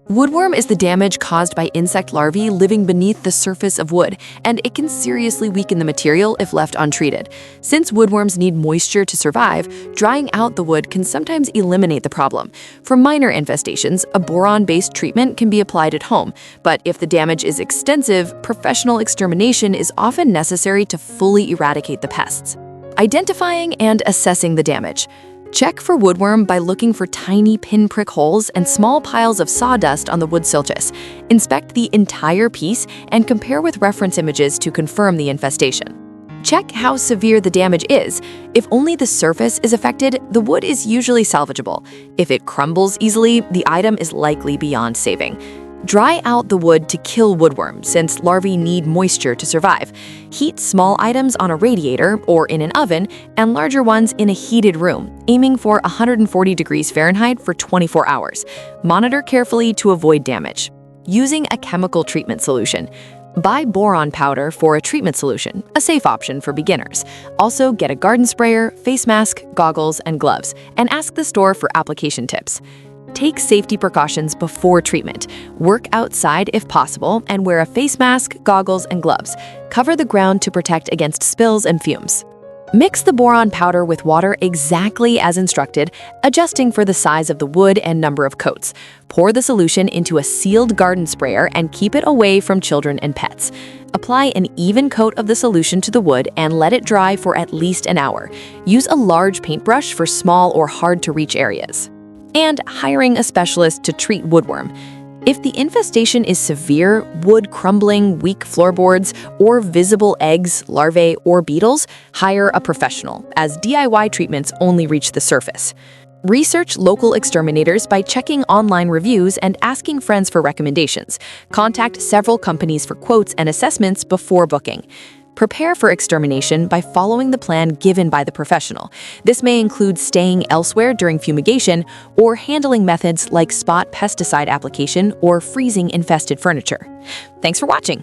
Woodworm is the damage caused by insect larvae living beneath the surface of wood, and it can seriously weaken the material if left untreated. Since woodworms need moisture to survive, drying out the wood can sometimes eliminate the problem. For minor infestations, a boron-based treatment can be applied at home, but if the damage is extensive, professional extermination is often necessary to fully eradicate the pests. Identifying and assessing the damage. Check for woodworm by looking for tiny pinprick holes and small piles of sawdust on the wood silges. Inspect the entire piece and compare with reference images to confirm the infestation. Check how severe the damage is. If only the surface is affected, the wood is usually salvageable. If it crumbles easily, the item is likely beyond saving. Dry out the wood to kill woodworm, since larvae need moisture to survive. Heat small items on a radiator or in an oven, and larger ones in a heated room, aiming for 140 degrees Fahrenheit for 24 hours. Monitor carefully to avoid damage. Using a chemical treatment solution. Buy boron powder for a treatment solution, a safe option for beginners. Also, get a garden sprayer, face mask, goggles, and gloves, and ask the store for application tips. Take safety precautions before treatment. Work outside if possible and wear a face mask, goggles, and gloves. Cover the ground to protect against spills and fumes. Mix the boron powder with water exactly as instructed, adjusting for the size of the wood and number of coats. Pour the solution into a sealed garden sprayer and keep it away from children and pets. Apply an even coat of the solution to the wood and let it dry for at least an hour. Use a large paintbrush for small or hard-to-reach areas. And hiring a specialist to treat woodworm. If the infestation is severe, wood crumbling, weak floorboards, or visible eggs, larvae, or beetles, hire a professional, as DIY treatments only reach the surface. Research local exterminators by checking online reviews and asking friends for recommendations. Contact several companies for quotes and assessments before booking. Prepare for extermination by following the plan given by the professional. This may include staying elsewhere during fumigation or handling methods like spot pesticide application or freezing infested furniture. Thanks for watching.